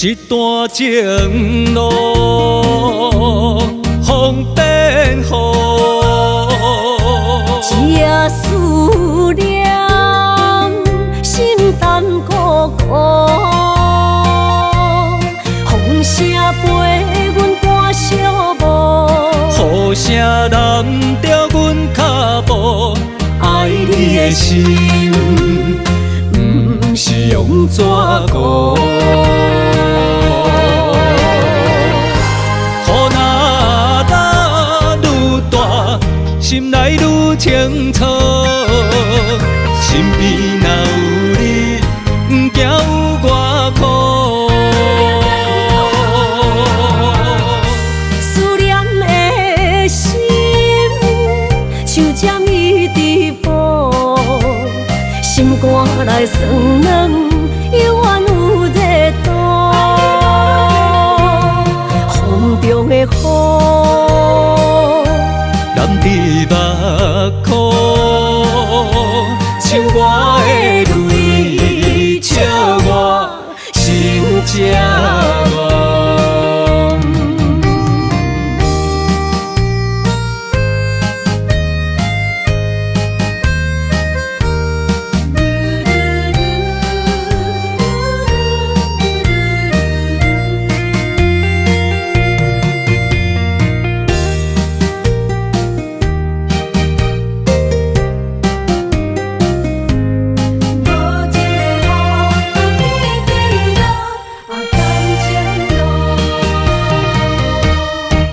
一段情路风变雨，一夜思念心淡孤孤，风声陪阮赶小步，雨声淋着阮脚步，爱你的心不是用纸糊。雨若打愈大，心内愈清楚，身边若有你，不惊有我苦。思念的心像针伊直补，心肝内酸软，犹原有热度。风中的雨，淋伫目眶，像我的泪，笑我心这乱。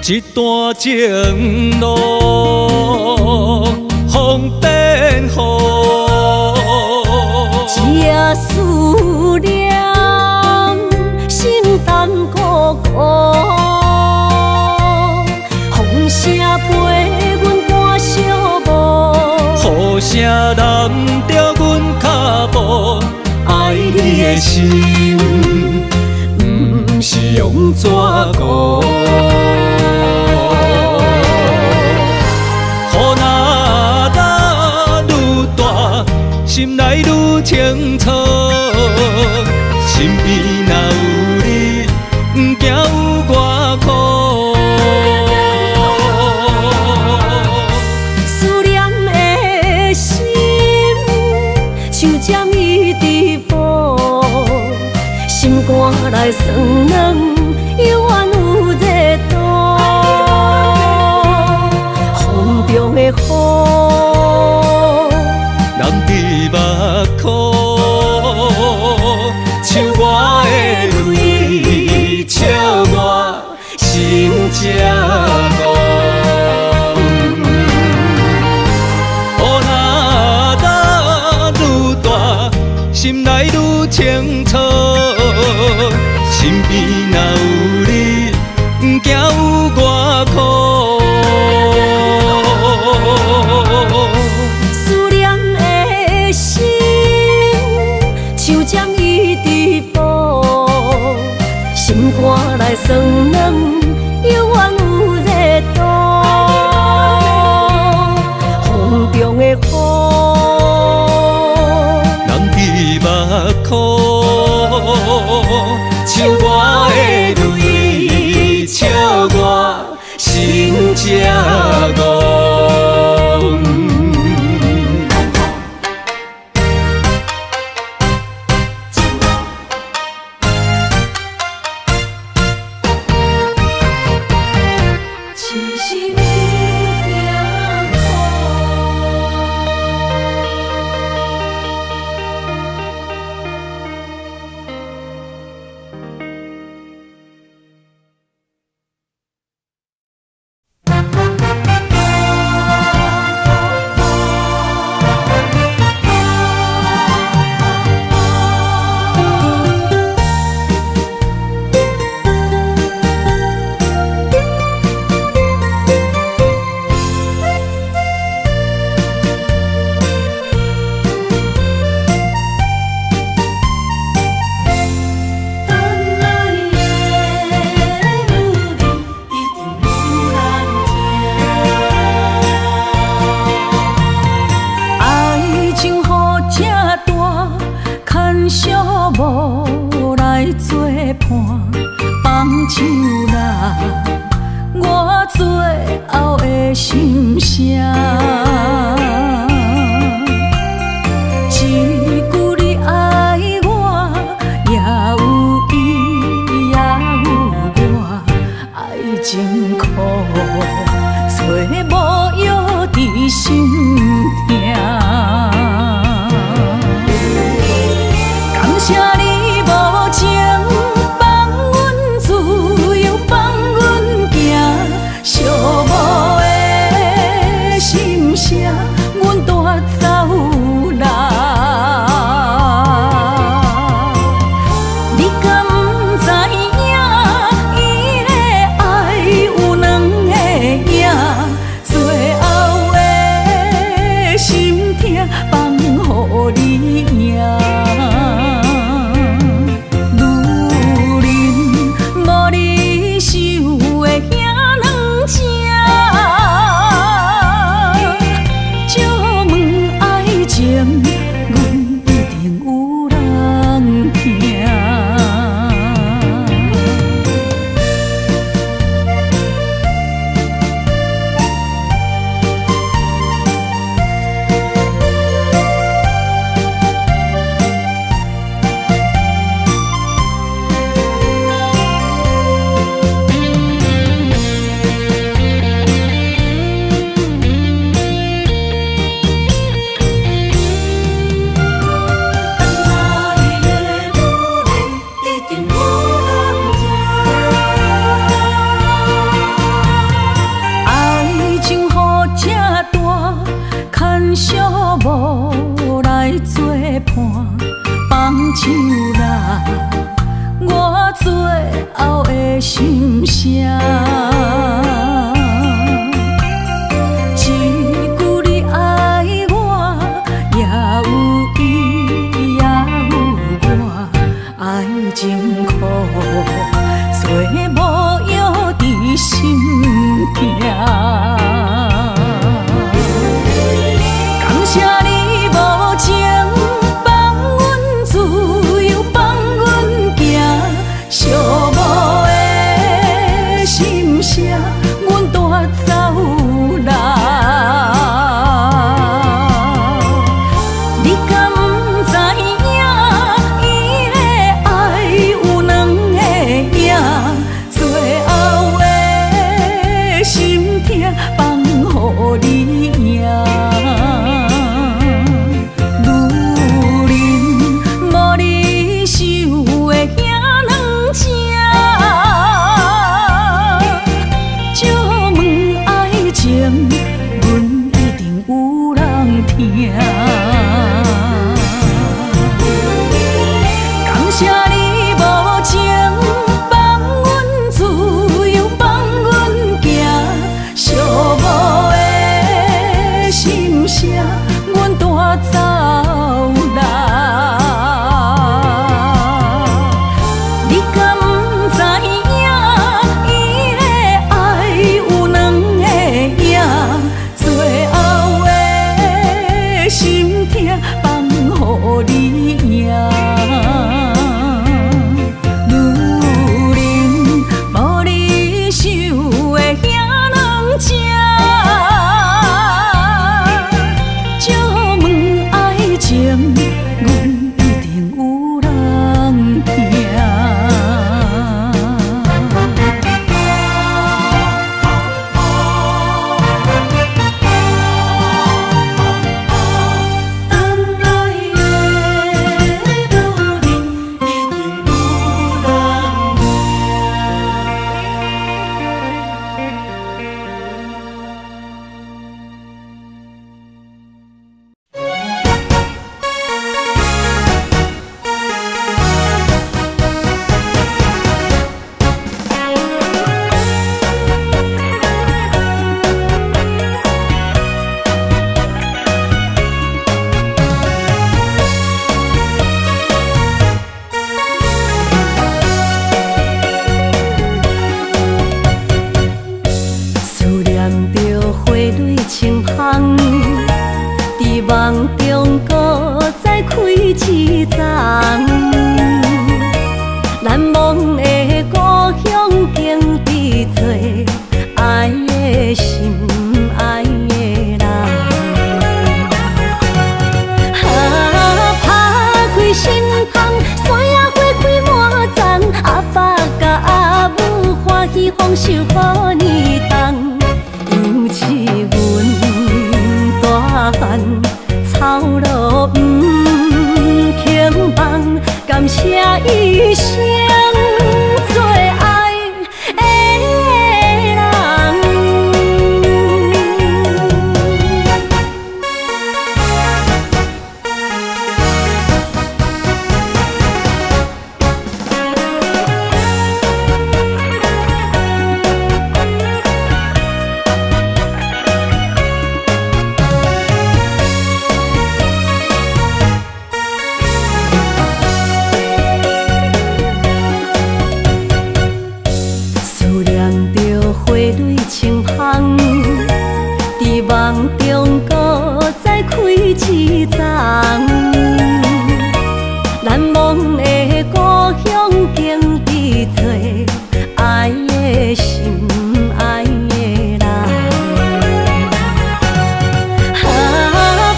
一段情路风变雨，一夜思念心淡孤孤，风声陪阮赶小步，雨声淋着阮脚步，爱你的心不是用纸糊。心内愈清楚，身边若有你，不惊有我苦。思念的心像针伊直补，心肝内酸软，犹原有热度。风中的雨，淋伫目眶，像我的泪，笑我心这乱。雨若打愈大，心内愈清楚，身边若有你，不惊有我苦。像针伊直补，心肝内酸软，犹原有热度。风中的雨，淋伫目眶，像我的泪，笑我心这乱。唱啦，我最后的心声。一句你爱我，也有伊，也有我，爱情苦，找无药伫心痛。感谢你无情放阮自由，放阮行，寂寞的心声，阮带走啦。你敢不知影，伊的爱有两个影，最后的心痛放予你赢。唱啦，我最后的心声。一句你爱我，也有伊，也有我，爱情苦，找无药伫心痛。感谢你无情。寂寞的心声，阮带走啦。你敢不知影，伊的爱有两个影，最后的心痛放予你赢。感谢你无情放阮自由，放阮行，寂寞的心声，阮带走啦。你敢不知影，伊的爱有两个影，最后的心痛放予你赢。梦中搁再开一丛，难忘的故乡。草路不轻放，感谢一生做爱的人。思念着花蕊清香，在梦中搁再开一丛。难忘的故乡，经历做爱的心，爱的人。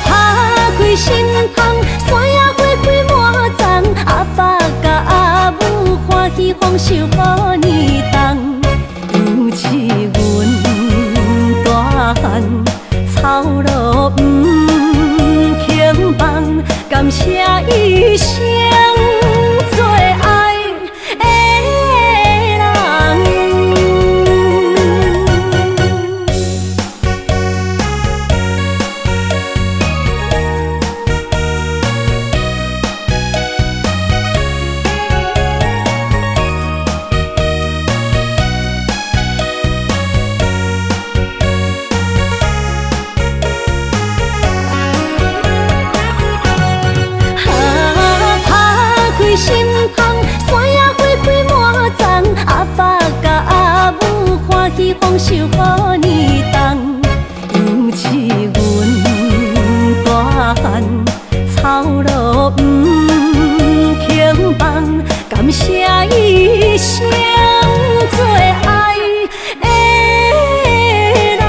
打开心窗，山野花开满丛，阿爸甲阿母欢喜丰收好年冬。尤是阮大汉，草路不轻放，感谢一生做爱的人。心窗，山野花开满丛，阿爸甲阿母欢喜丰收好年冬。尤是阮大汉，草路不轻放，感谢一生做爱的人。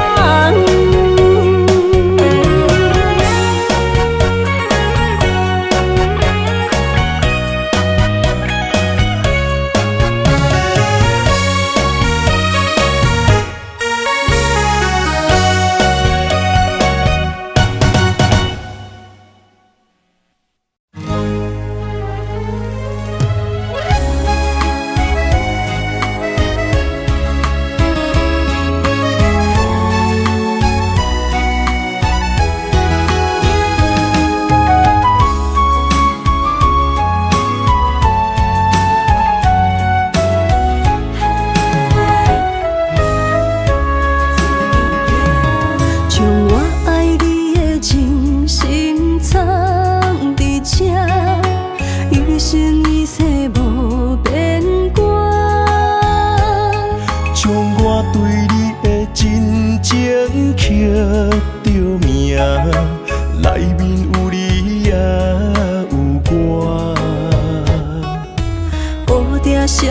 相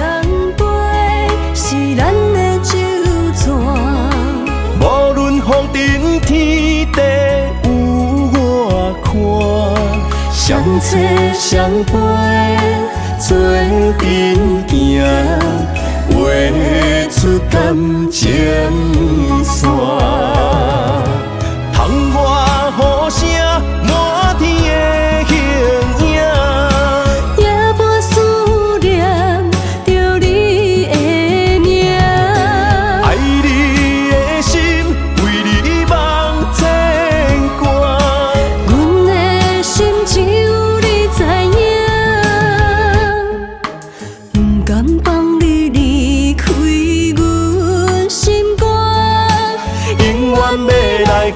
陪是咱的酒泉，无论风尘天地有我看，相找相陪做阵行，画出感情线。窗外雨声满天的形影。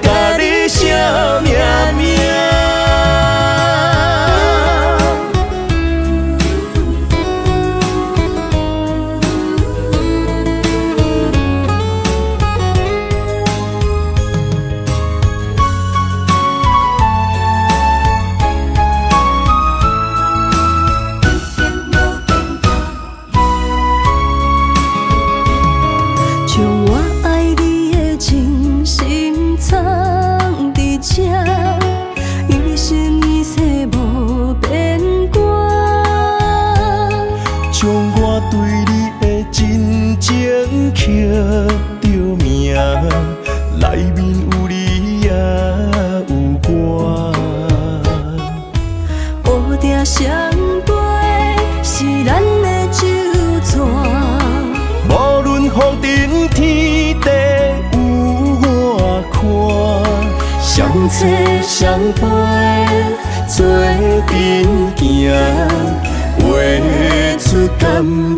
甲你声切相陪，做阵行，画出感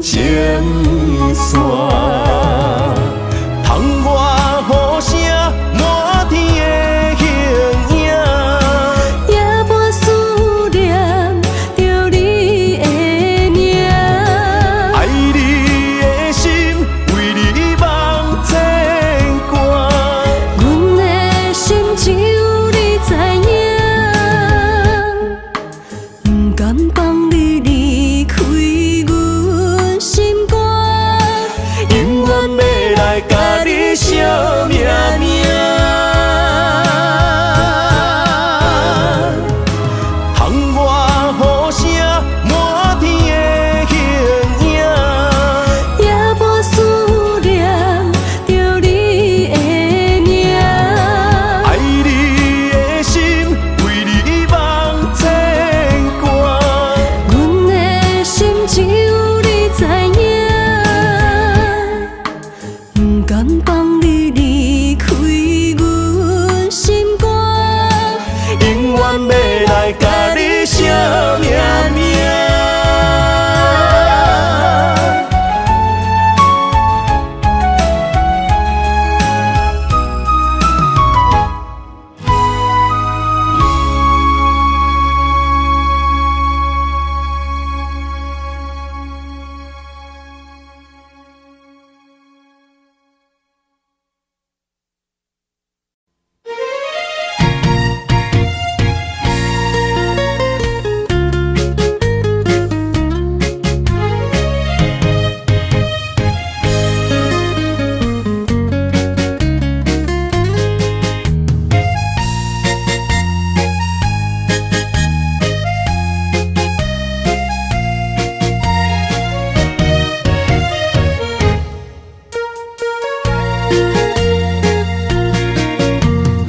情线。窗外雨声，满天的形影。夜半思念着你的名，爱你的心，为你梦牵挂。阮的心只有你知影，不甘放你离开阮心肝，永远要来甲你惜命命。窗外雨声，满天的形影。夜半思念着你的名，爱你的心，为你梦牵挂。阮的心只有你知影，不甘放你离开阮心肝，永远要来甲你惜命命。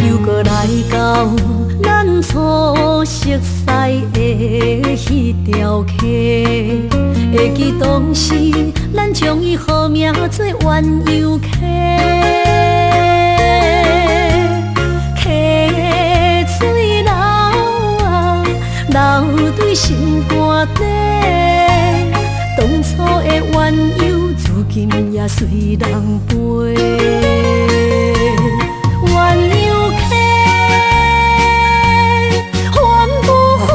又搁来到咱初熟悉的迄条溪，会记当时咱将伊号名做鸳鸯溪。溪水流啊，流对心肝底，当初的鸳鸯，如今也随人飞。鸳鸯溪，换不回，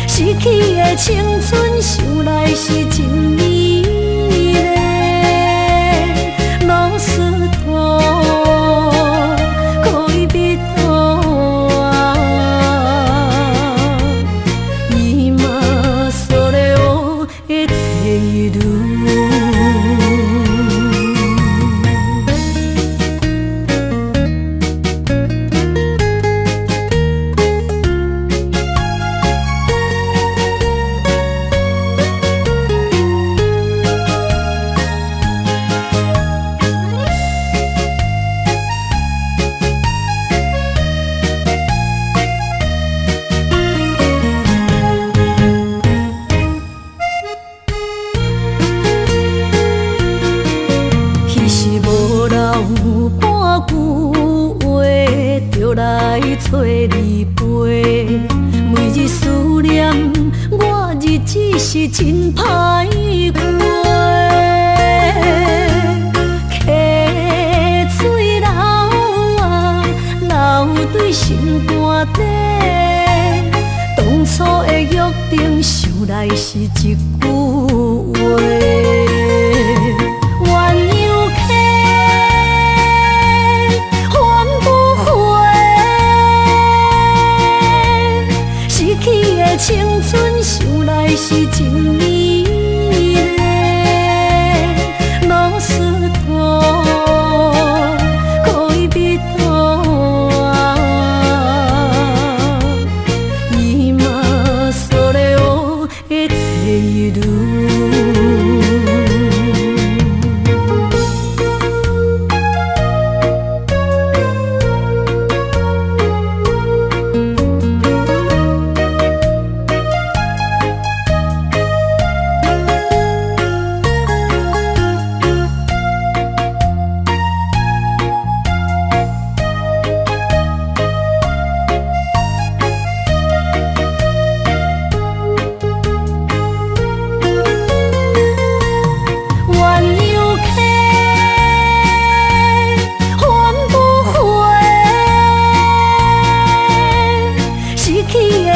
失去的青春，想来是真美丽。老师徒，可以别啊，今それを得ている。彼时无留半句话，就来找你陪。每日思念，我日子是真歹过。溪水流啊，流对心肝底。当初的约定，想来是一句话。鸳鸯溪，换不回，失去的青春，想来是真美丽。老师徒，可以别啊，今それを得ている。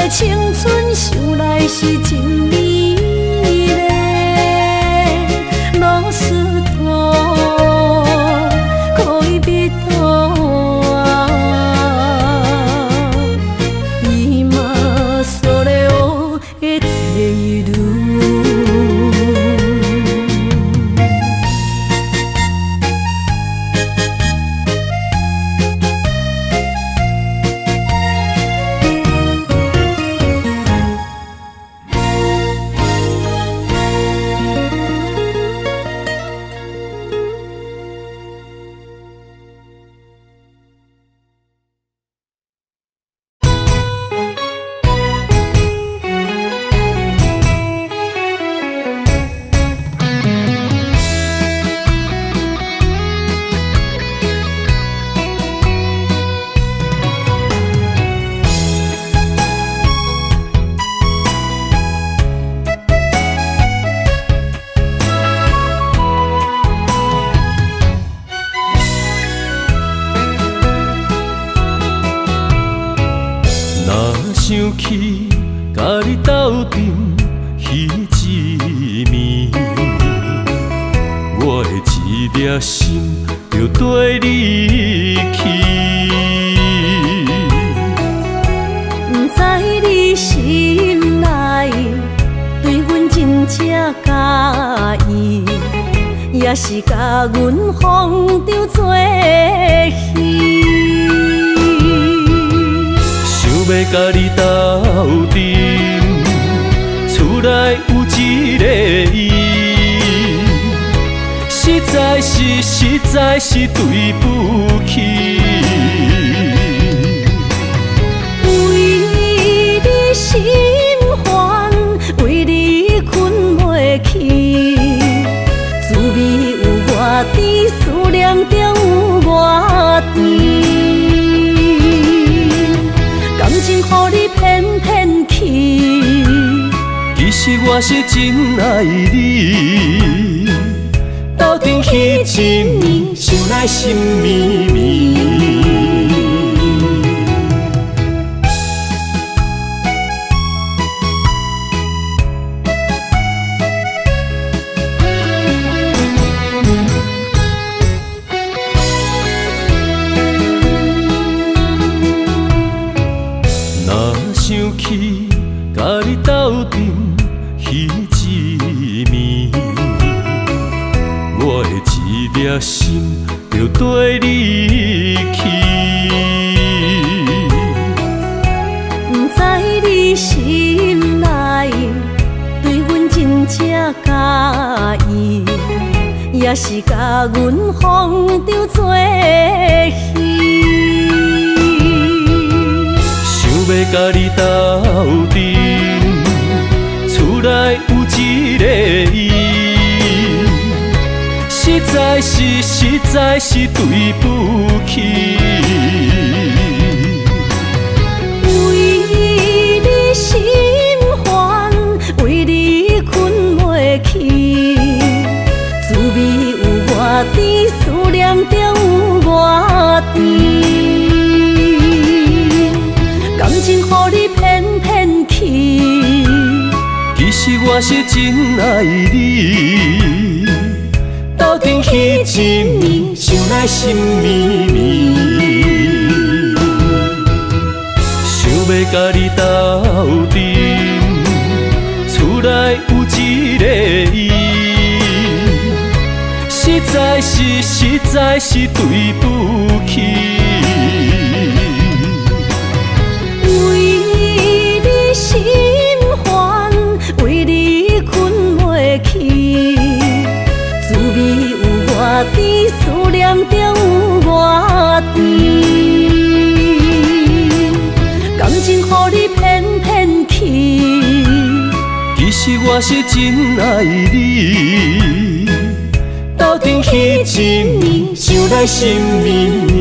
的青春想来是真美丽，老师徒可以别途啊，伊嘛所了的地路。想起甲你斗阵彼一暝，我的一粒心就跟你去。不知你心内对阮真正介意，也是甲阮放着做戏。要甲你斗阵，厝内有一个伊，实在是对不起。为你心烦，为你困袂去，滋味有偌甜，思念就有偌甜。感情予你骗骗去，其实我是真爱你，斗阵彼一暝，想来心绵绵。想起甲你斗阵彼一暝，我的一粒心就跟你去。不知你心内对阮真正介意，也是甲阮放着做戏。要甲你斗阵，厝内有一个伊，实在是对不起。为你心烦，为你困袂去，滋味有偌甜，思念就有偌甜。感情予你骗骗去，其实我是真爱你，斗阵彼一暝，想来心绵绵。想要甲你斗阵，厝内有一个伊，实在是对不起。心烦，为你困袂去，滋味有偌甜，思念就有偌甜。感情予你骗骗去，其实我是真爱你，斗阵彼一暝，想来心绵绵。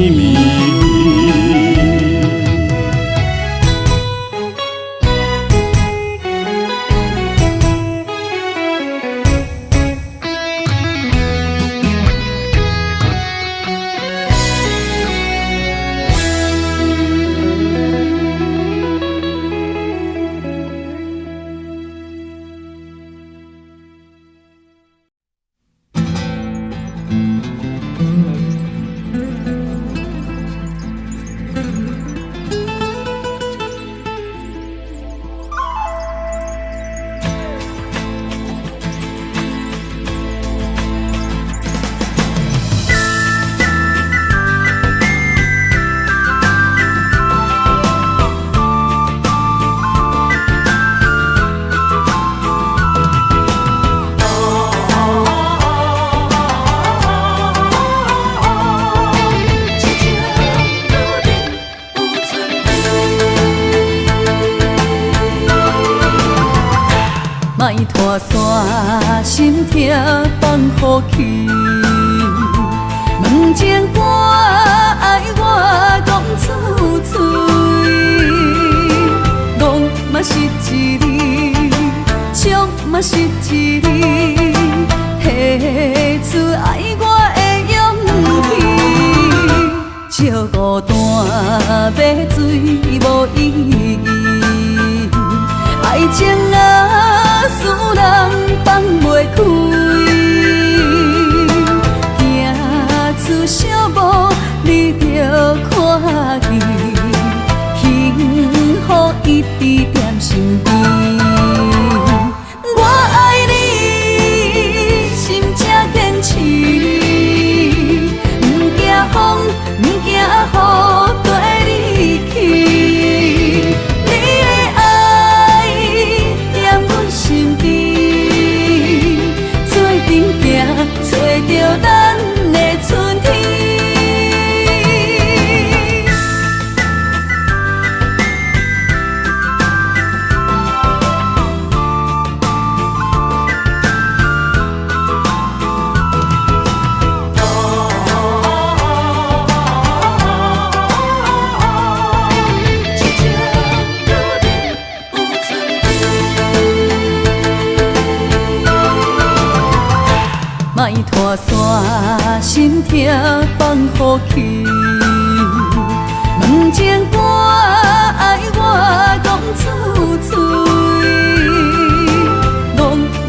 莫拖山心痛放乎去。问情歌爱我讲出嘴，戆嘛是一字，唱嘛是一字，提出爱我的勇气。笑孤单要水无意义，爱情啊使人放袂开。出小无，你着看见，幸福一直踮身边。我爱你，心才坚持，不惊风，不惊雨，跟你去。你的爱踮阮身边，做阵行，找着咱的春天。莫拖山心痛放乎去，问情歌爱我讲出嘴，戆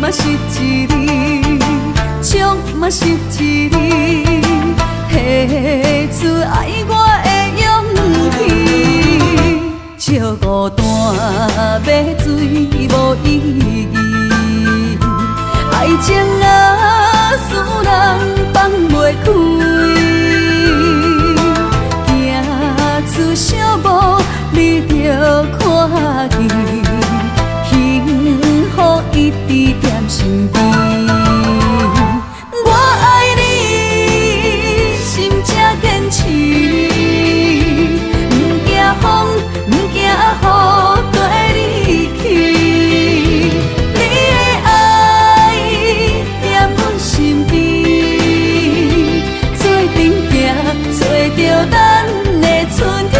嘛是一字，唱嘛是一字，提出爱我的勇气。笑孤单要水无意义，爱情啊使人放袂开，行出小无，你着看见，幸福一直踮身边。我爱你，心才坚持，不惊风，不惊雨，跟你去。你的爱踮阮身边，做阵行，找着咱的春天。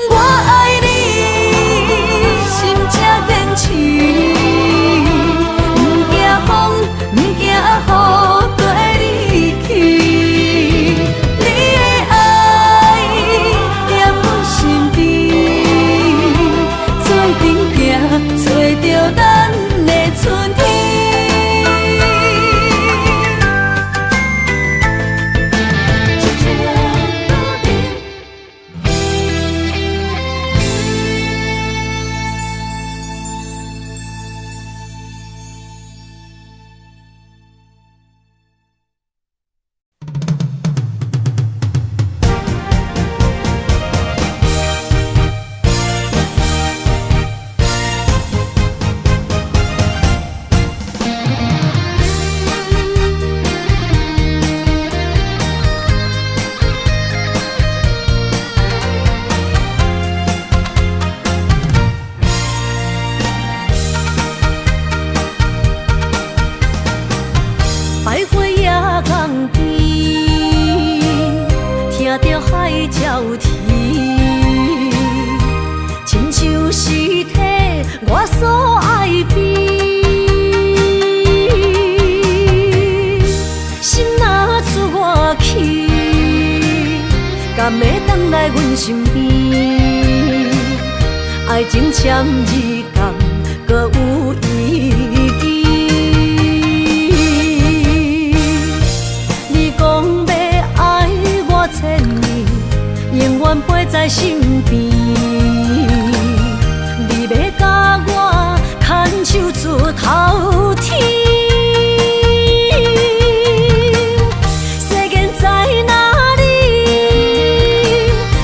我爱你，心才坚持，不惊风，不惊雨，跟你去。你的爱踮阮身边，做阵行，找着咱的春天。百花夜港边，听着海鸟啼，亲像是体我所爱边。心若出我去，敢会等来阮身边？爱情签字讲，搁有意义。永远陪在身边，你要甲我牵手出头天。世间在哪里，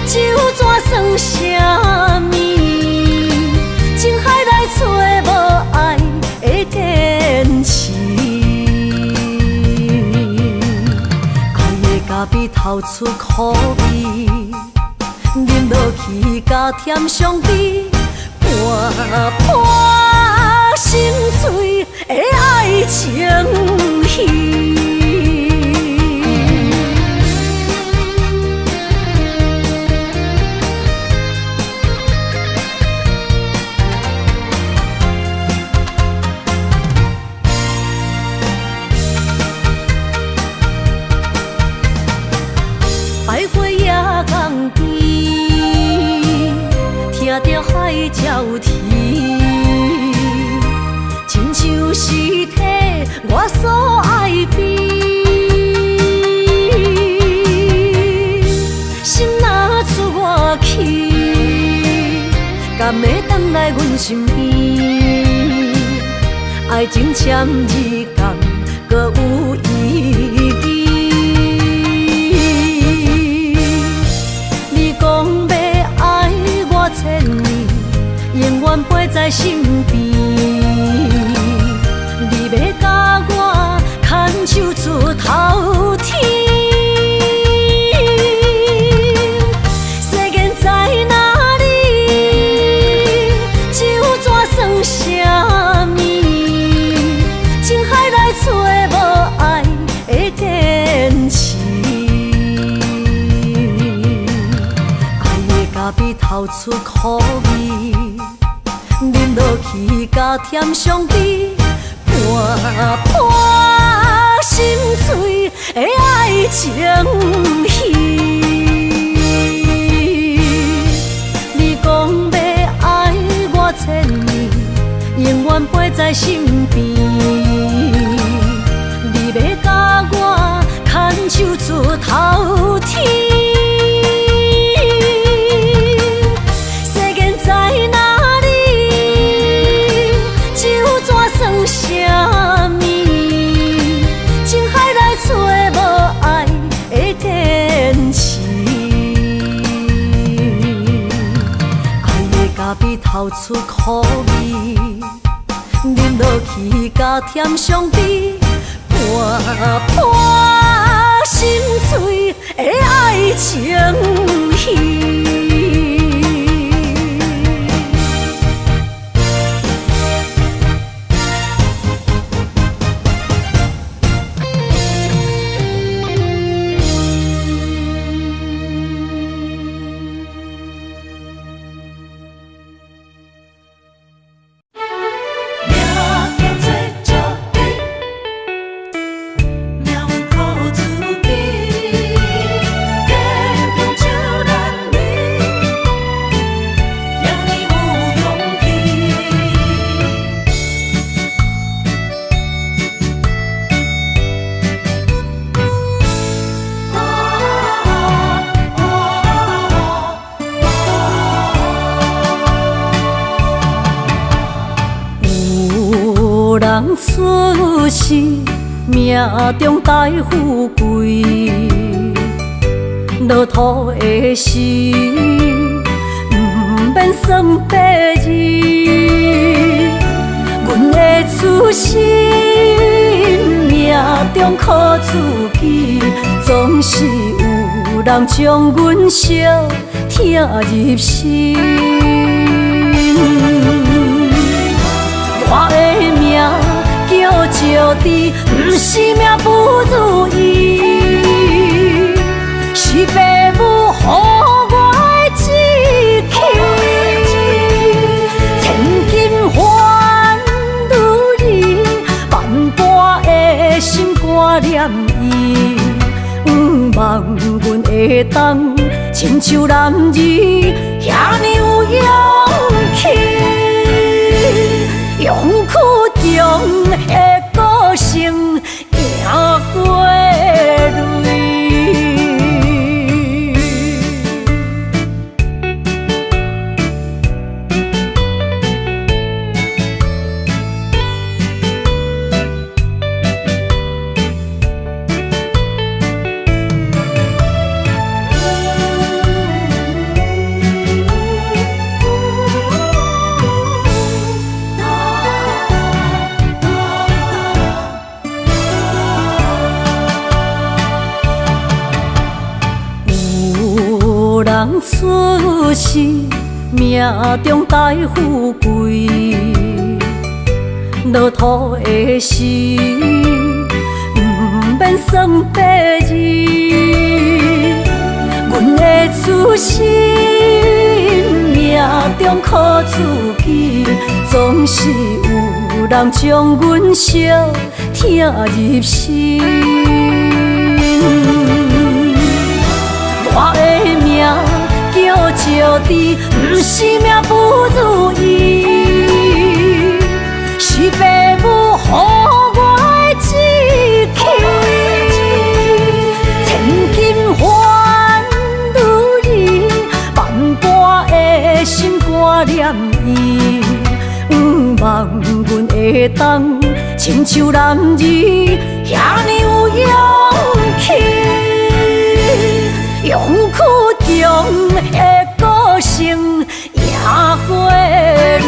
就怎算啥物？情海来找无爱的坚持，爱的咖啡透出苦味。饮落去加添伤悲，伴伴心碎的爱情戏。徘徊夜港边，听着海鸟啼，亲像是替我所爱的。心若出我去，敢会回来阮身边？爱情签字间，搁有意义。千年永远陪在身边，你要甲我牵手出头天。世间在哪里？酒怎算什么？情海来找无爱的天赐。比透出苦味，饮落去加添伤悲，伴伴心碎的爱情戏。你讲要爱我千年，永远陪在身边，你要甲我牵手出头天。什么？情海来找无爱的天赐，爱的咖啡透出苦味，饮落去加添伤悲，伴伴心碎的爱情戏。人出世，命中带富贵，落土的时，不免算白字。阮的出身，命中靠自己，总是有人将阮惜听入心。我的命叫石滴，不是命不如意，是父母予我的志气。千金换如意，万般的心肝念伊，望阮会当亲像男儿遐尼有勇气。勇屈中的个性，赢过泪。人出世，命中带富贵，落土的时，不免算白字。阮的出身，命中苦自己，总是有人将阮惜疼入心。我的命叫石滴，不是命不如意，是父母予我的志气。千金换如意，万般的心肝念伊，望阮会当亲像男儿遐尼有勇气。勇屈强的个性赢过泪，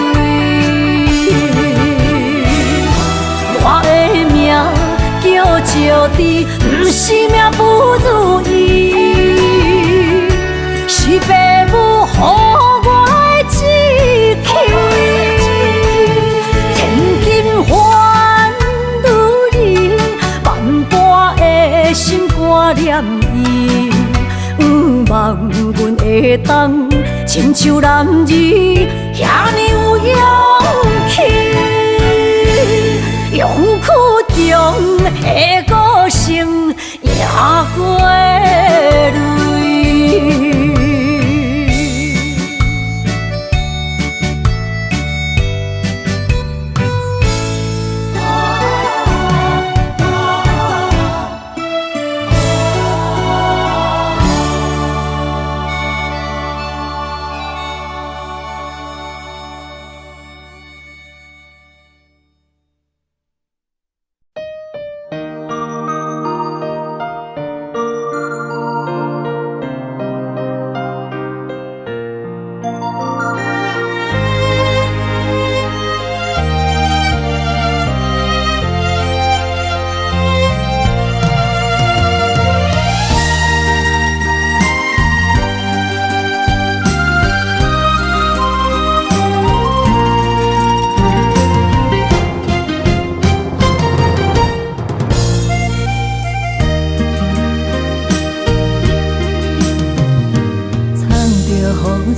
我的命叫石滴，不是命不如意，是父母予我的志气。千金换如意，万般的心肝念伊。望阮会当亲像男儿遐尼有勇气，勇屈强的个性赢过泪。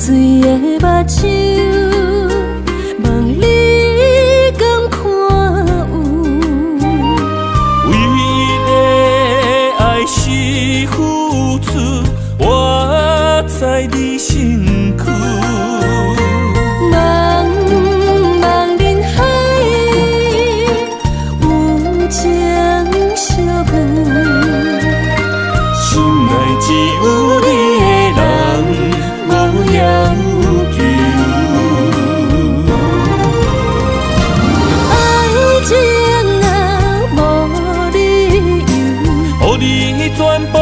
水的目睭，望你敢看有？为你的爱是付出，我在你身躯。茫茫人海，有情相伴，心内只有你。全部的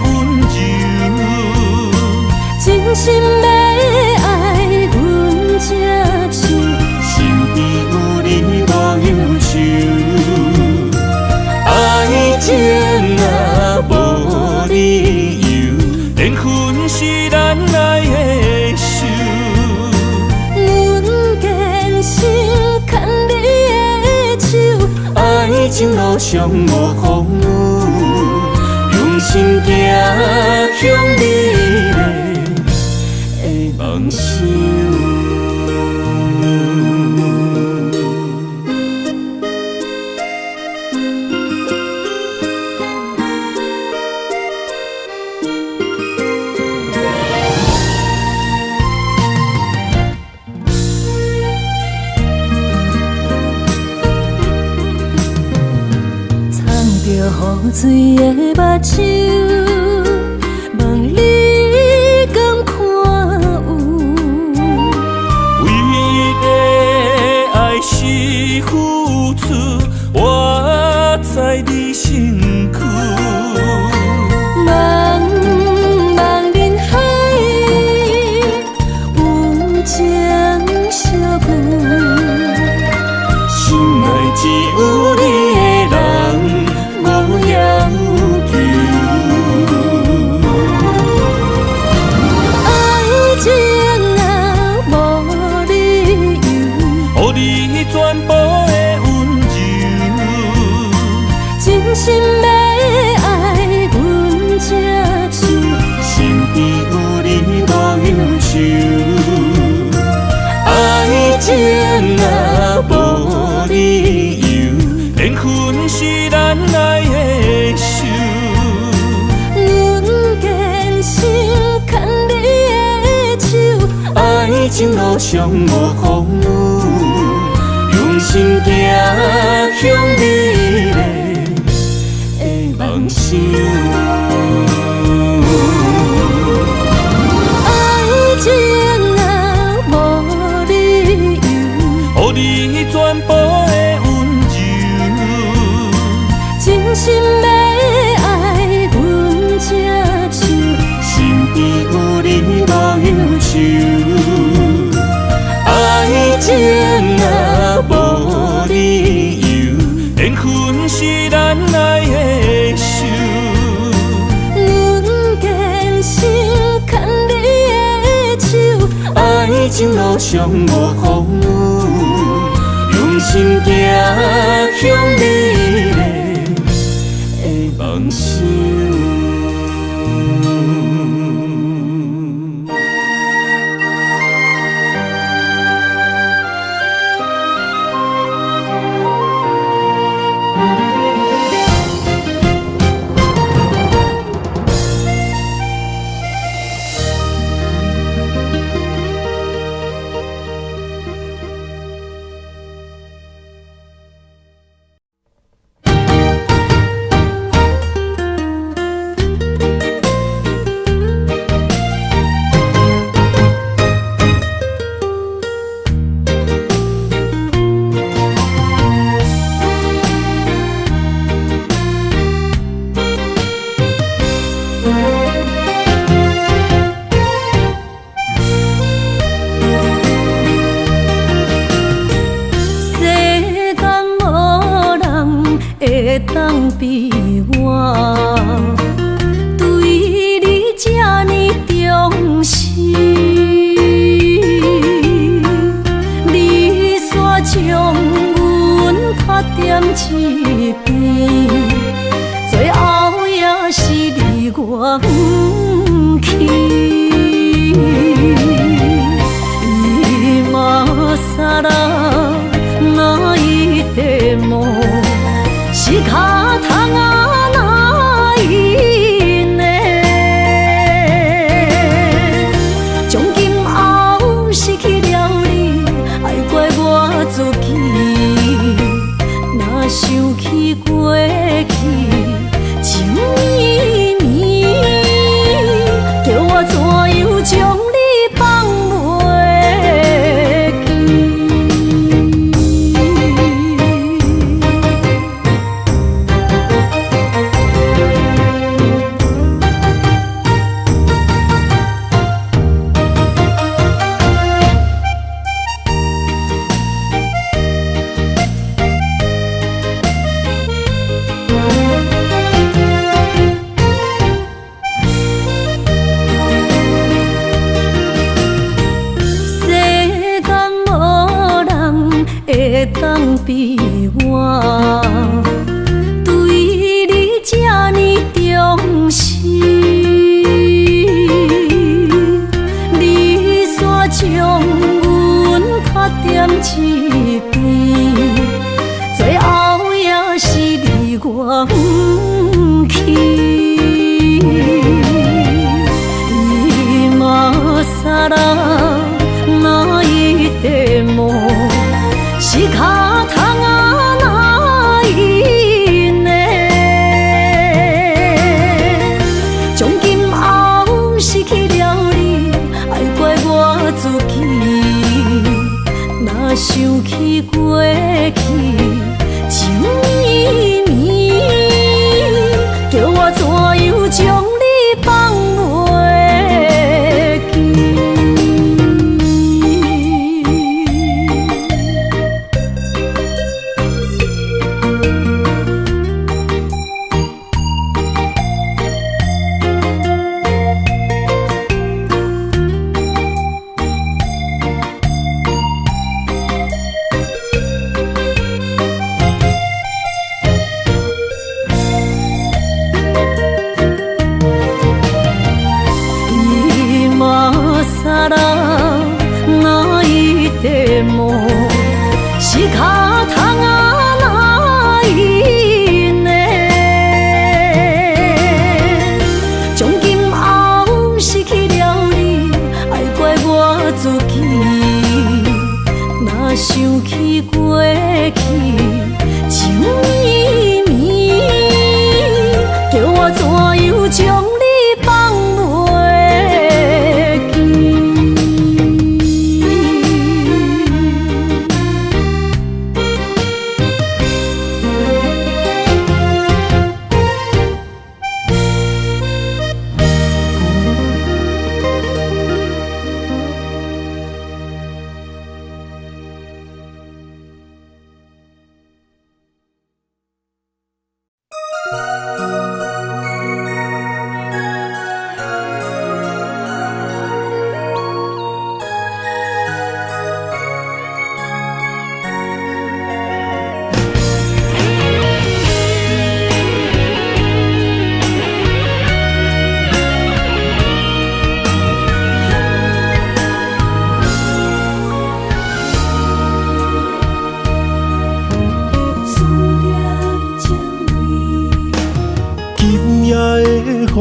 温柔，真心要爱阮才像，身边有你我忧愁。爱情若无理由，连分是咱爱的手。阮坚信牵你的手，爱情路上无风雨。心行向美丽的梦想。雨水的目睭，望你敢看有？为你的爱是付出，我在你身躯。茫茫人海，有情相伴，心内只有你的人。无忧愁。情路上无风雨，用心行向美丽的梦想。爱情若无理由，予你全部的温柔，真心要爱阮才手，身边有你无忧愁。爱情若无理由，缘分是咱爱的手。阮坚信牵你的手，爱情路上无风雨，用心行向美丽的梦想。会当比我对你这呢重视，你煞将阮拍点一边，最后也是你我不去。伊嘛啥啦，那伊的梦。是脚痛啊，哪伊呢？从今后失去了你，爱怪我自己。若想起过去情绵绵，叫我怎样将你放袂记？会当比我对你这呢重视，你煞将阮拍点一边，最后也是你我不去。伊嘛啥啦，哪伊的梦？是脚痛啊，哪伊呢？从今后失去了你，爱怪我自己。若想起过去情绵绵，叫我怎样将你放袂记？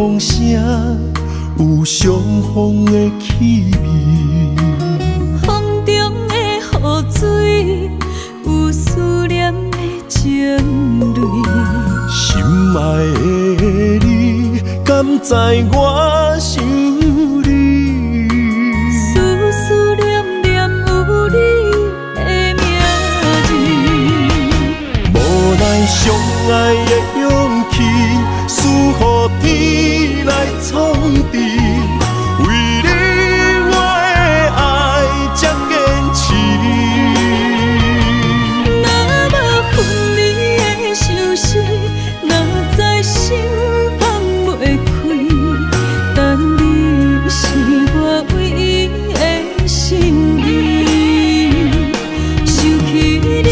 风声，有相逢的气味。风中的雨水，有思念的情泪。心爱的你，敢知我想你？思念念有你的名字。无奈相爱的勇气，输予天来创治。为你我的爱才坚持。若无分离的相思，若知心放袂开，但你是我唯一的心意。想起你，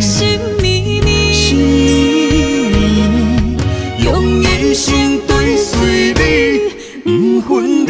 心绵绵，用一生追随你，不分离。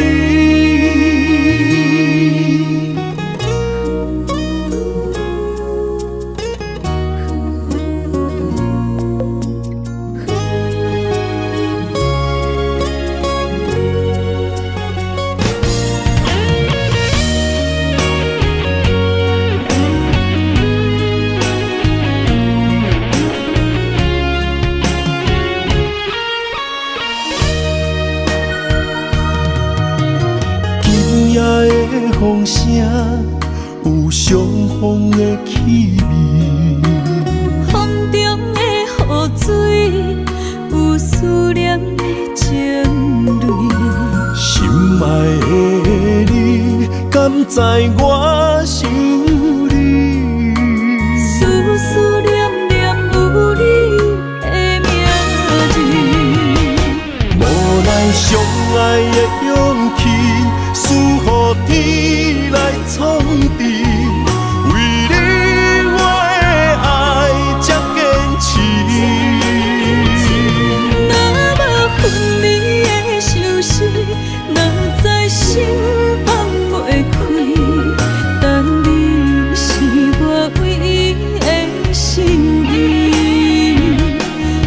今夜的风声，有相逢的气味。风中的雨水，有思念的情泪。心爱的你，敢知我想你？思念念有你的名字。无奈相爱的勇气，输予天来创治。为你我的爱才坚持。若无分离的相思，若知心放袂开，但你是我唯一的心意。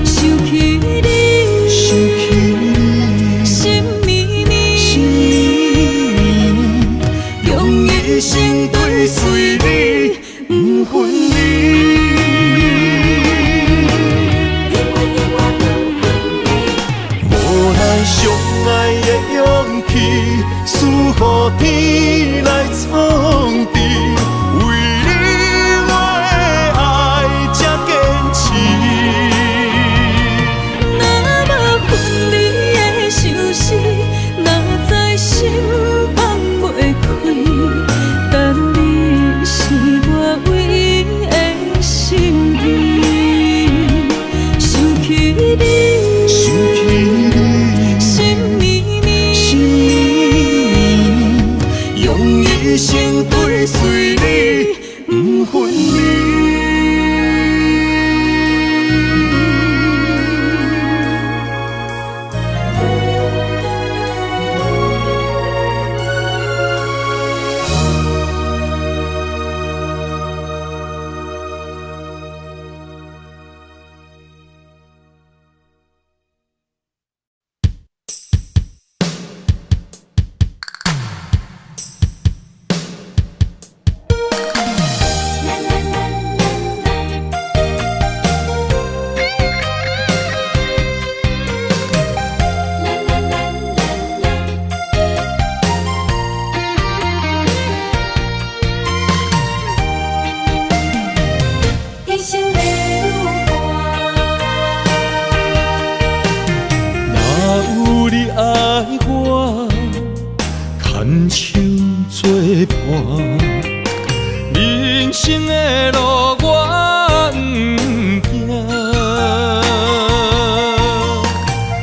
想起你，心绵绵，用一生追随你，不分离。无奈相爱的勇气，输予天来创治。为你我的爱才坚持。若无分离的相思，若知心放袂开，但你是我唯一的心意。想起你，心绵绵，用一生追随你，不分离。一生的路若有你爱我，牵手作伴，人生的路我不惊。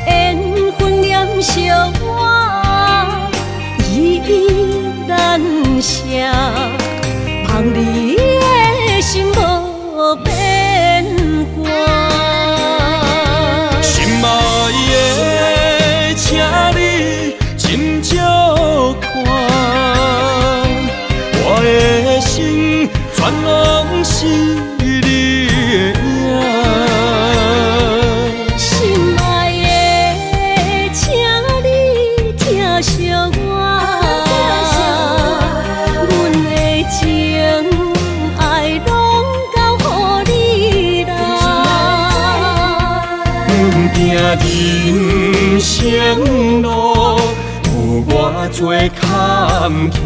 缘分念相我，依依难舍，望你的心无变卦。心爱的，请你斟酌看，我的心全拢是你的影。心爱的，人生路有偌多坎坷，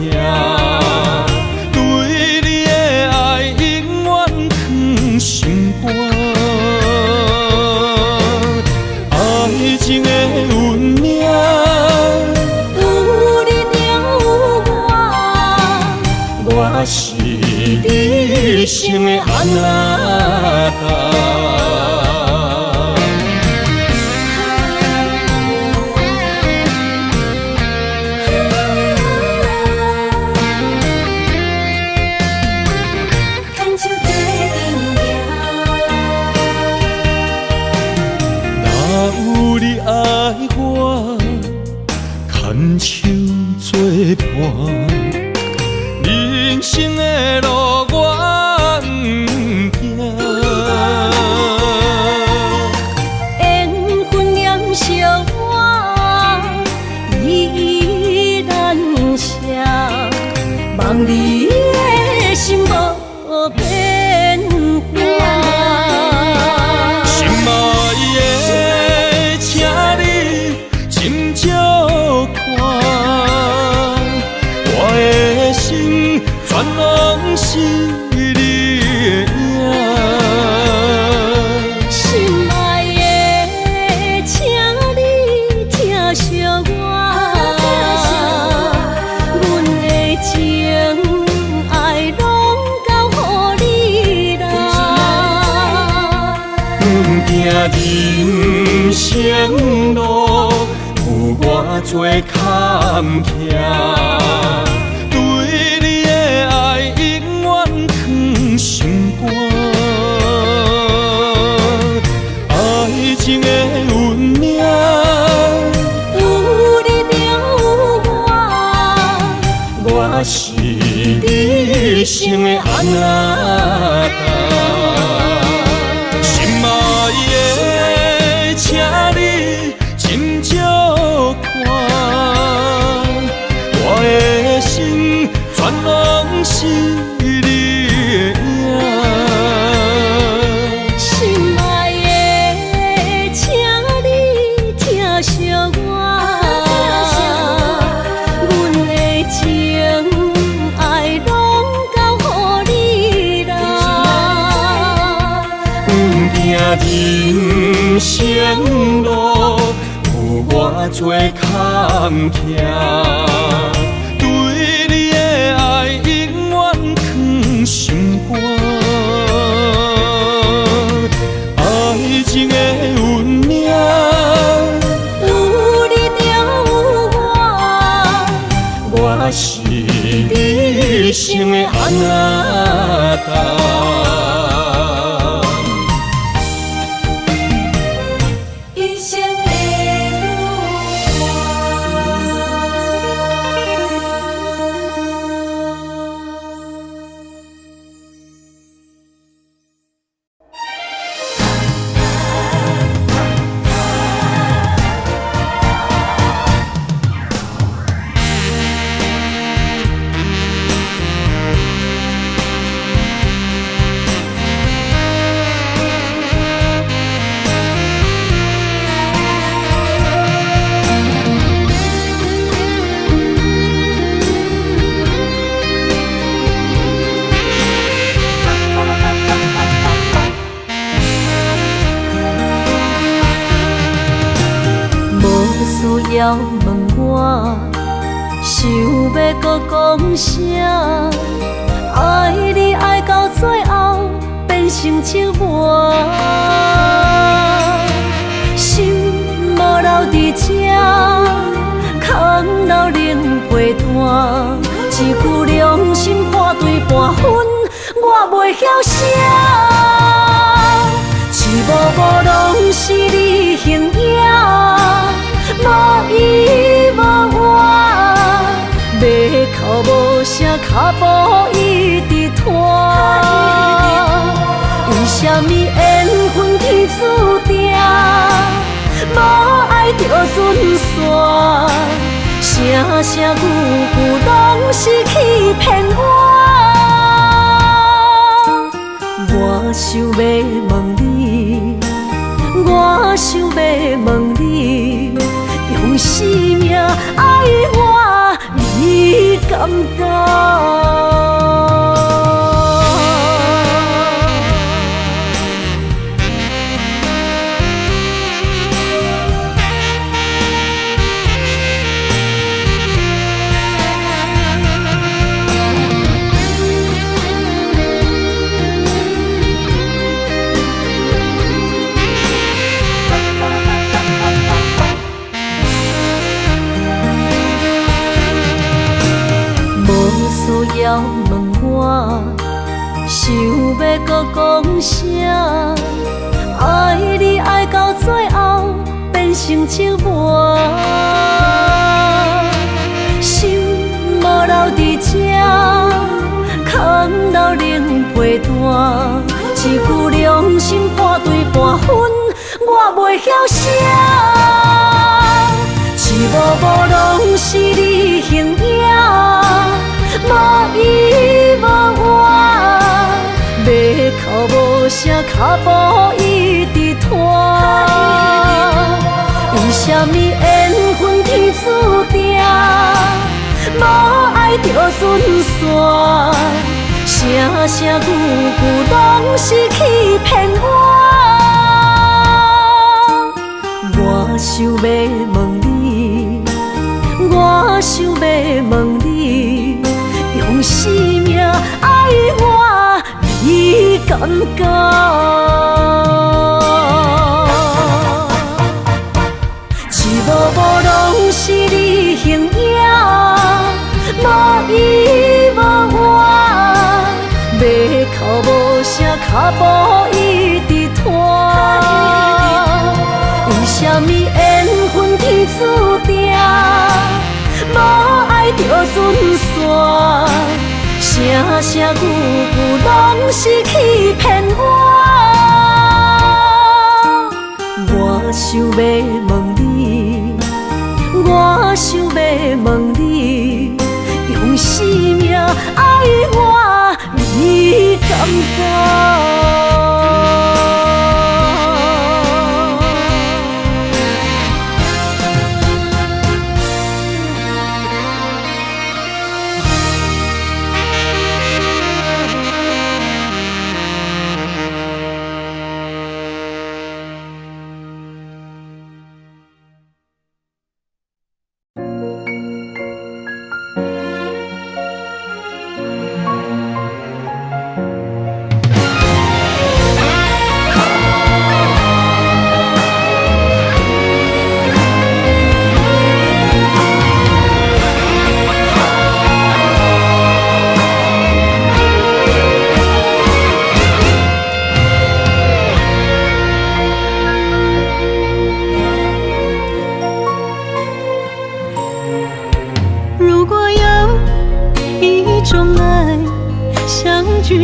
对你的爱永远藏心肝。爱情的运命，有你有我，我是你生的安那达。牵手作伴，人生的路我不行。缘分染烧我，依然写，望你的心无变卦。心爱的，请你斟酌看，我的心全拢是你的影。心爱的，请你疼惜我，阮的情爱拢交予你啦。阮行人生路有偌多坎坷，对你的爱永远藏心肝。爱情的运命，有你有我，我是你生的安那达。心爱的，请你斟酌看，我的心全拢是你的影。心爱的，请你疼惜我，阮的情爱拢交予你啦。人生路有偌多坎坷，对你的爱永远藏心肝。爱情的运命，有你有我，我是你生的安那达。一生的需要问我，想要搁讲啥？爱你爱到最后变成寂寞，心无留伫这，空留冷陪伴。一句良心破对半分，我袂晓写。一幕幕拢是你形影。无依无我，马口无声，脚步一直拖。为什么缘分天注定，无爱就准线？声声句句拢是欺骗我。我想要问你。我想要问你，用生命爱我，你敢敢？要问我，想要搁讲啥？爱你爱到最后变成寂寞，心无留伫这，空留冷陪伴。一句良心半对半分，我袂晓写。一幕幕拢是你形影。无依无我，要哭无声，脚步一直拖。为什么缘分天注定，无爱就准线？声声句句拢是欺骗我。我想要问你，我想要问你。用生命爱我，你敢敢？一幕幕拢是你形影，无依无我，要哭无声，脚步一直拖。为什么缘分天注定？无爱就准线，声声句句拢是欺骗我。我想要问你，我想要问你，用生命爱我，你敢敢？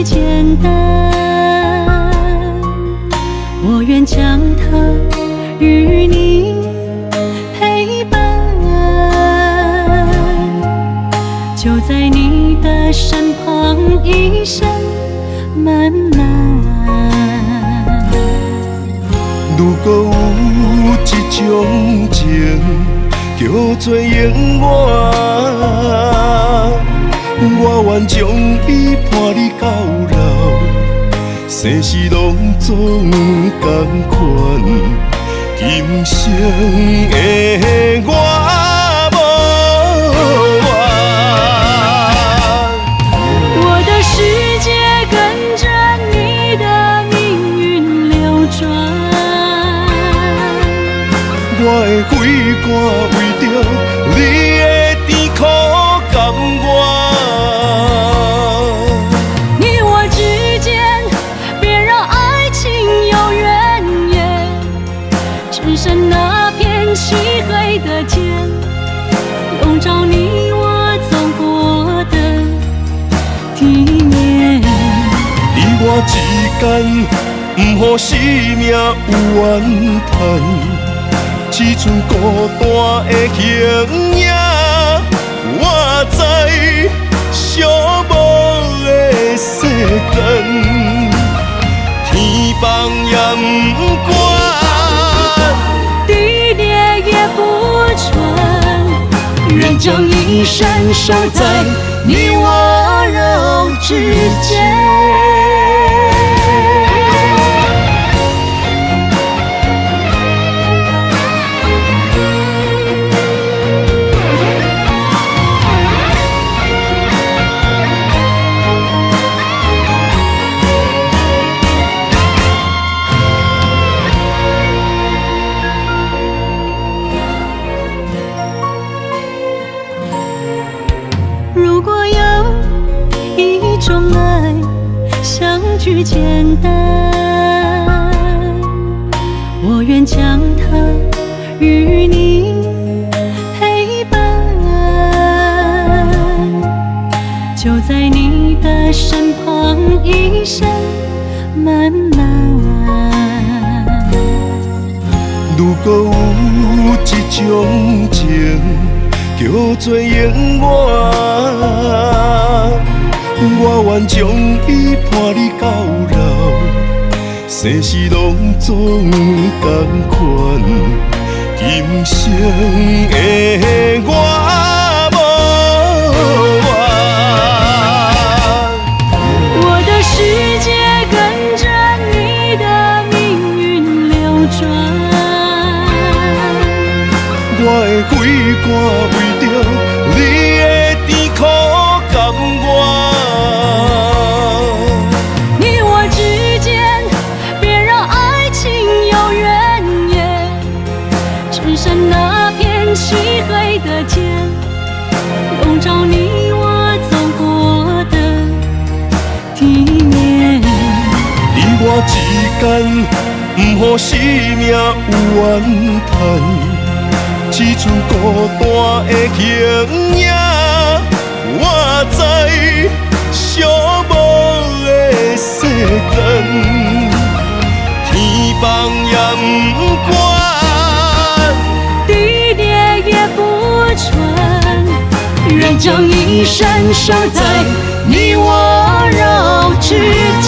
简单，我愿将它与你陪伴，就在你的身旁，一生漫漫。如果有一种情叫做永远，我愿将伊伴你到老，生死拢总同款。今生的我无怨，我的世界跟着你的命运流转，我的血汗为着你的甜苦甘愿。只剩那片漆黑的天，笼罩你我走过的体面。你我之间，不予生命有怨叹，只剩孤单的形影。我知寂寞的世间，天放也不管。将一生守在你我肉之间。如果有一种爱，相聚简单，我愿将它与你陪伴，就在你的身旁，一生慢慢。如果有一种情，叫做永远，我愿将伊伴你到老，生死拢总同款。今生的我无怨，我的世界跟着你的命运流转。我的肺肝为着你的甜苦甘愿。你我之间，别让爱情有怨言，只剩那片漆黑的街，笼罩你我走过的地面。你我之间，不予生命有怨叹。只剩孤单的形影，我知寂寞的世间，天崩也不管，地裂也不穿，愿将一生守在你我肉之间。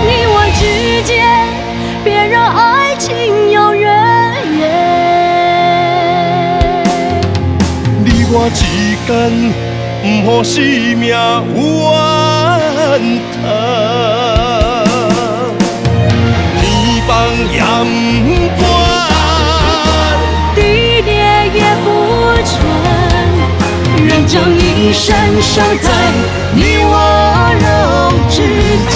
你我之间，别让爱情有怨言。你我之间，不予生命有怨叹，天崩也不管，地裂也不穿，愿将一生守在你我肉之间。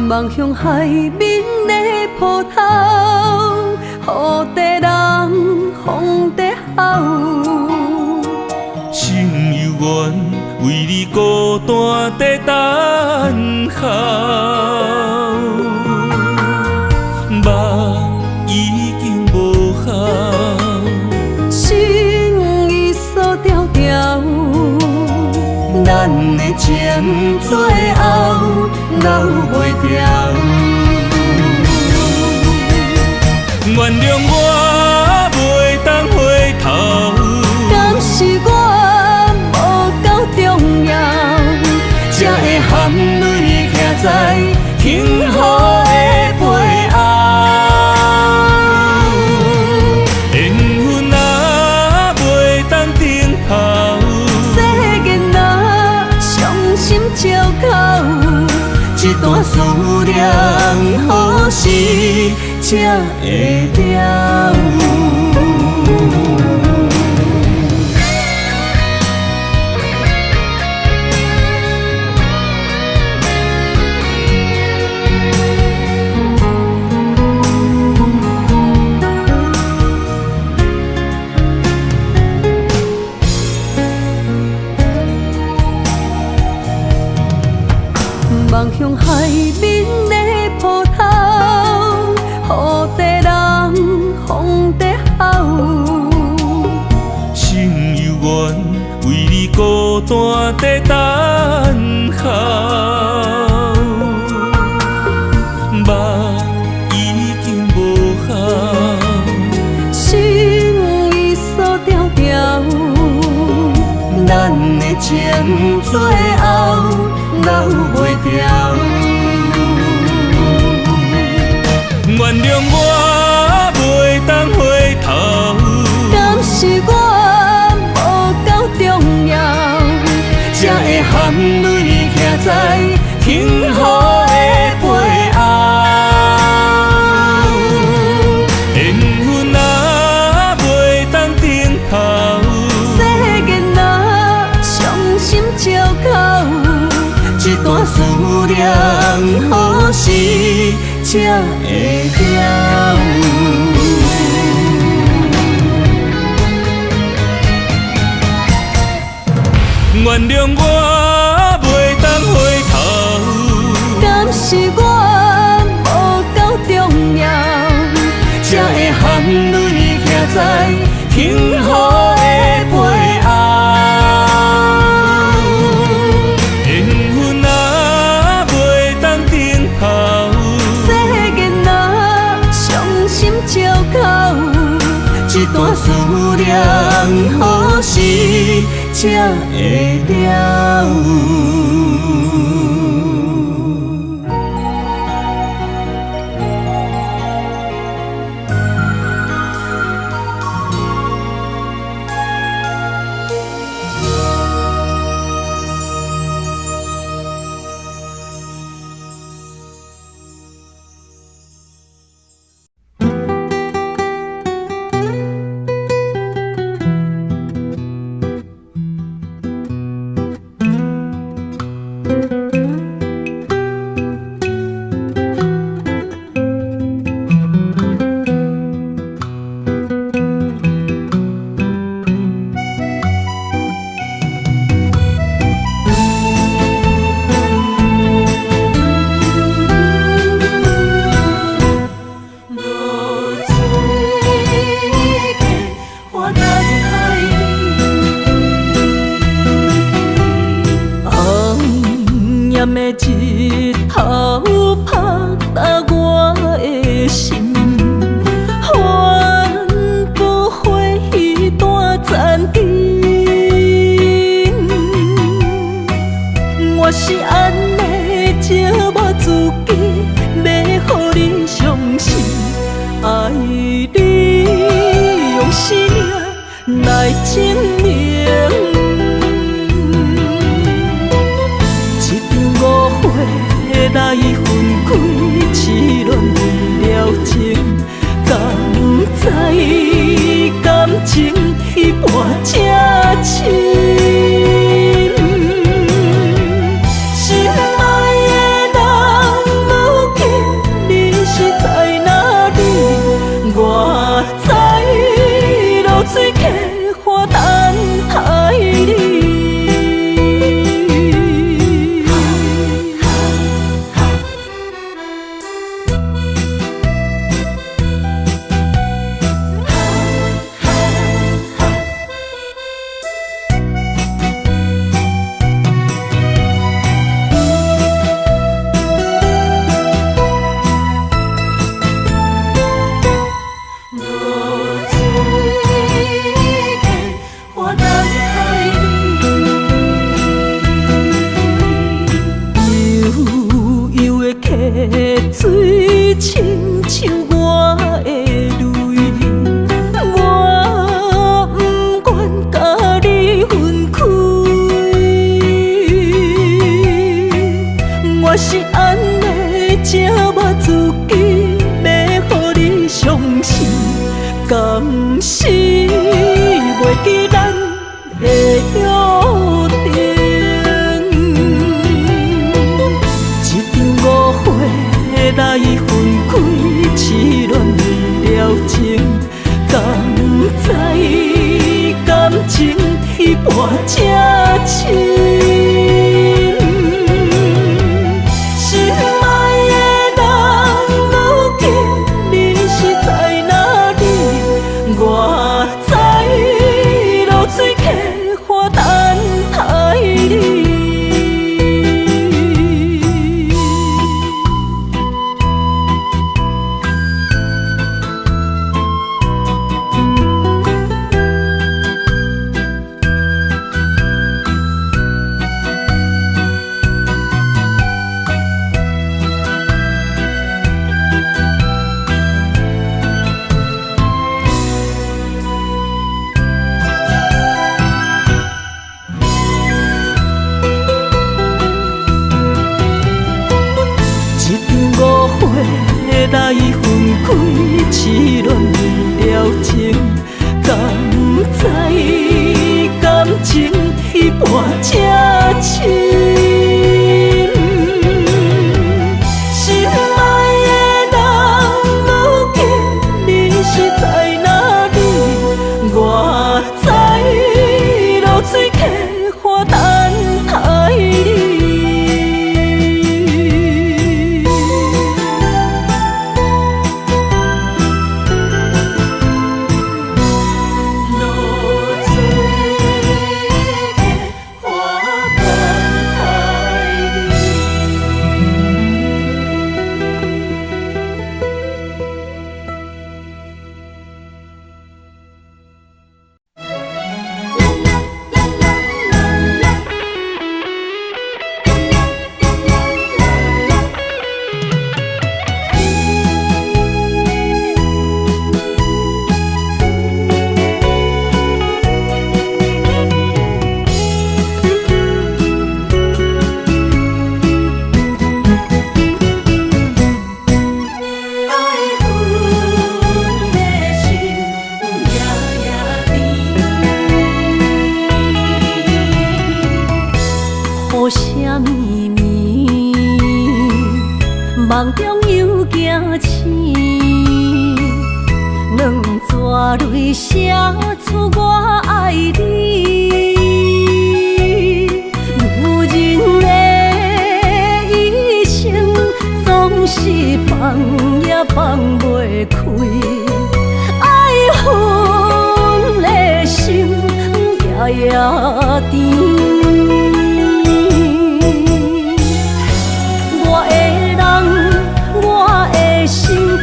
望向海面的波涛，雨地人，风地吼。心犹原为你孤单在等候，目已经无效，心已锁条条，咱的情最后留袂掉。原谅我袂当回头，敢是我无够重要，才会含泪徛在幸福的背后。缘分若袂当顶头，世间若伤心借口，一段思念何时才会了？怎在等候？目已经无效，心已锁条条，咱的情最后留袂掉。原谅我袂当回头，敢是我无够重要，才会含泪徛在幸福的背后。缘分若袂当顶头，世间若伤心借口，一段思念何时才会了？原谅我袂当回头，敢是我无够重要，才会含泪徛在幸福的背后。缘分若袂当顶头，世间若伤心借口，一段思念何时才会了？日头拍打我的心，换不回彼段残景。我是安尼折磨自己，要互你相信，爱你用生命来证明。来分开，痴恋为了情，敢知感情一半才深。心爱的人，如今你是在哪里？我在露水客花等待你。水亲像我的泪，我不愿甲你分开。我是安尼折磨自己，要互你相信，敢是袂记咱的约定。来分开，痴恋为了情，敢知感情一半才深。心爱的人，如今你是在哪里？我在露水客花等待梦中又惊醒，两撮泪写出我爱你。女人的一生总是放也放袂开，爱恨的心夜夜甜。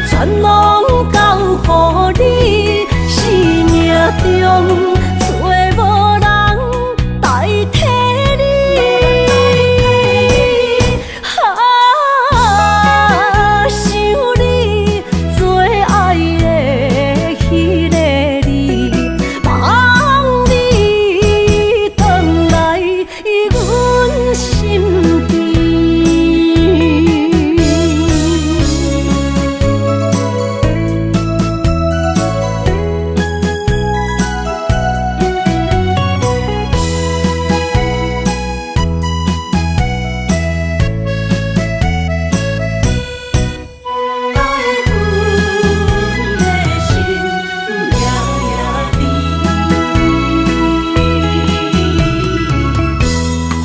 全拢交予你，生命中找无人代替你。想你最爱的迄个你，望你回来阮身边。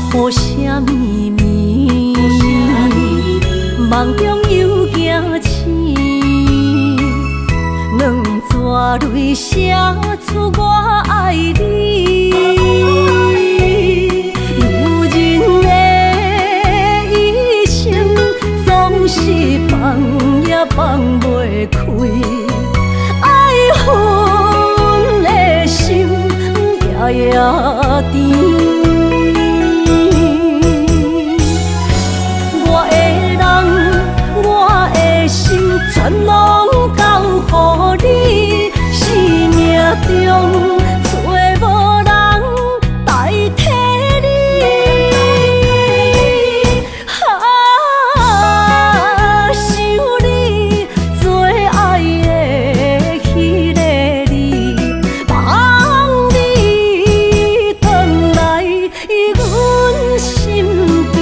雨声绵绵，梦中又惊醒，两撮泪写出我爱你。女人的一生总是放也放袂开，爱恨的心夜夜甜。全拢交予你，生命中找无人代替你。想你最爱的迄个你，望你回来阮身边。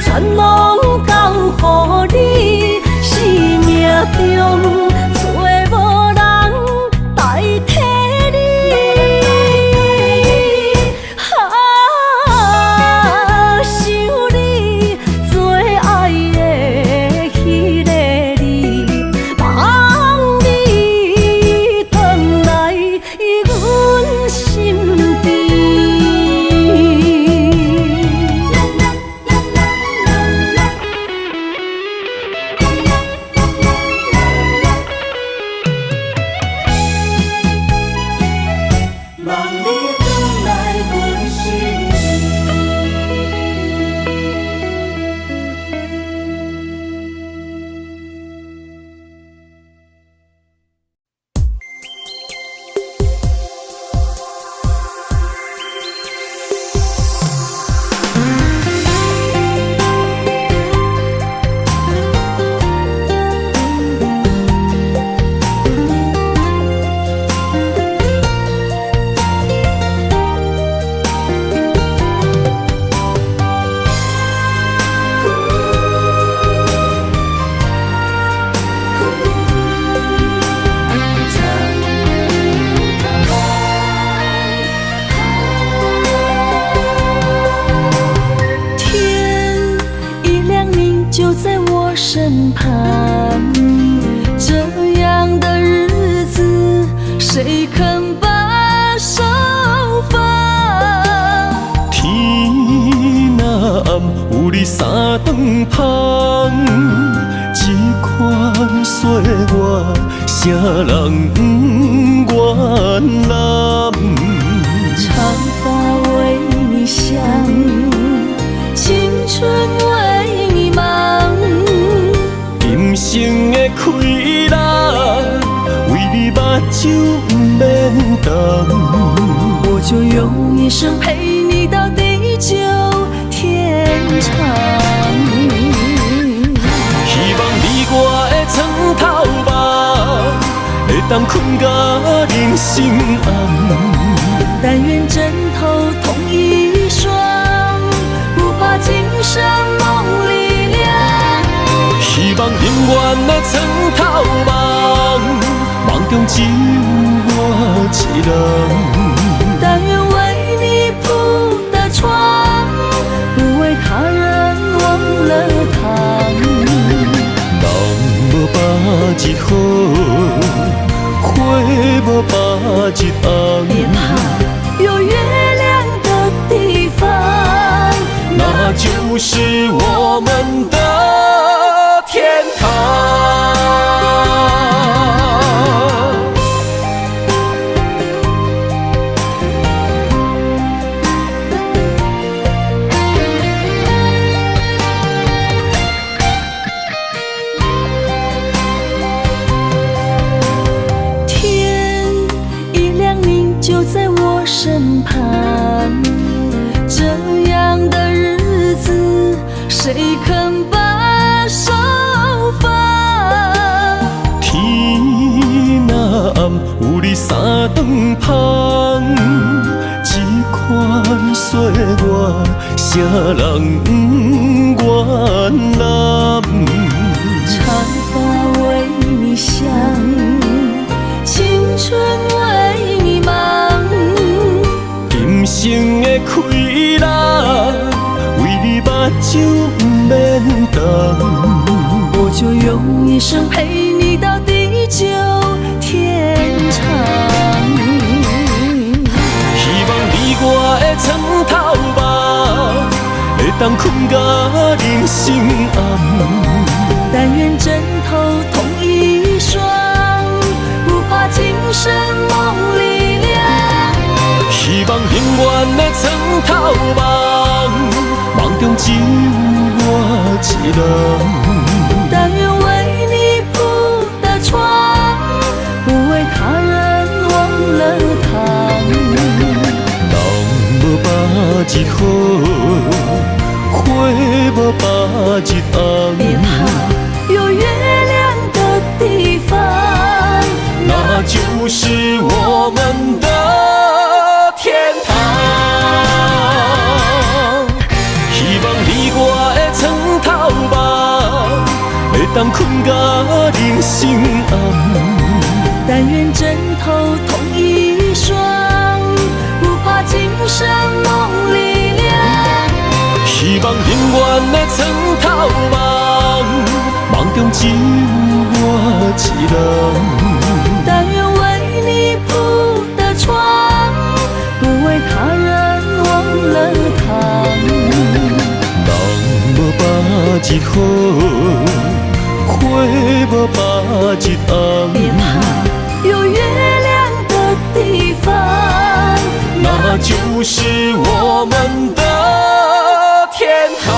全拢交予你，生命中找无人代替你。想你最爱的迄个你，望你回来阮身边。身旁，这样的日子谁肯把手放？天若暗，有你三顿香，这款岁月，谁人不愿揽？长发为你香，青春为你忙。今生的快乐，为你目睭不免干。我就用一生陪你到地久天长。希望你我的床头梦，会当困甲人心暗。但愿枕头的床头梦，梦中只有我一人。但愿为你铺的床，不为他人忘了躺。人无百日好，花无百日红。别怕，有月亮的地方，那就是我们的天堂。身旁，这样的日子，谁肯把手放？天若暗，有你三顿香，这款岁月，谁人不愿揽？长发为你香，青春为你忙。今生的快乐，为你目睭不免干。我就用一生陪你到地久天长。希望你我的床头梦，会当困到人生暗。但愿枕头同一双，不怕今生梦里凉。希望永远的床头梦，梦中只有我一人。但愿为你铺的床，不为他人忘了躺。人无百日好，花无百日红。别怕，有月亮的地方，那就是我们的天堂。希望你我的床头梦，会当困到人生暗。但愿枕头同一双，不怕今生梦里凉。希望永远的床头梦，梦中只有我一人。但愿为你铺的床，不为他人忘了躺。人无百日好，花无百日红。别怕，有月亮的地方，那就是我们的天堂。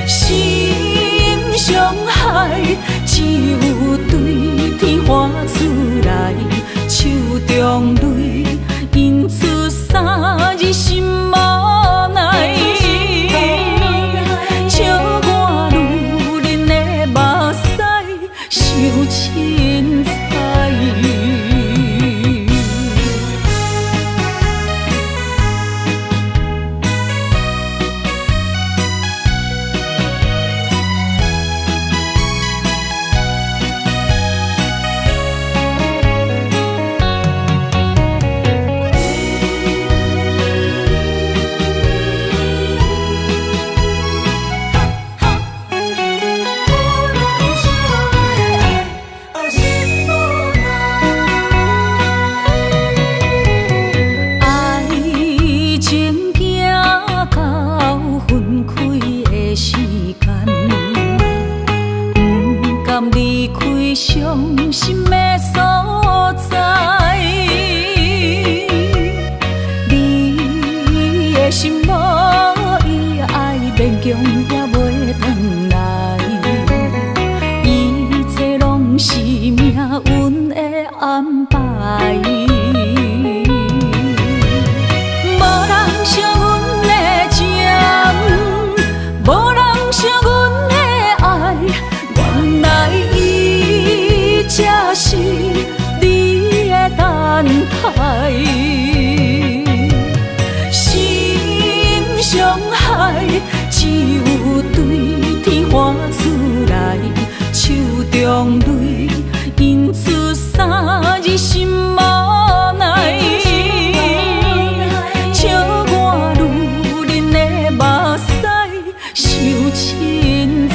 心排。无人惜阮的情，无人惜阮的爱，原来伊才是你的等待。心伤害，只有对天喊出来，手中泪印出三字心无奈。笑我女人的目屎受凊彩。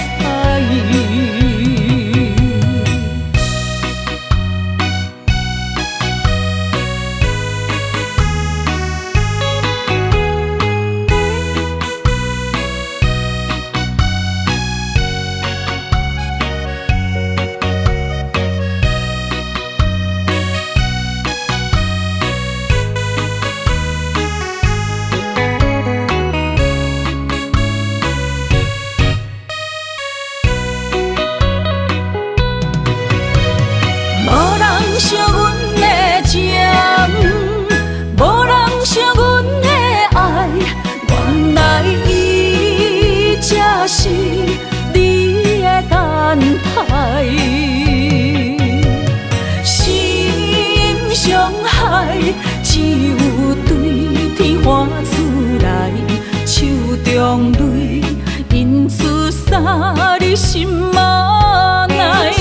无人惜阮的情，无人惜阮的爱，原来伊才是你的等待。心伤害，只有对天喊出来，手中泪印出三字心无奈。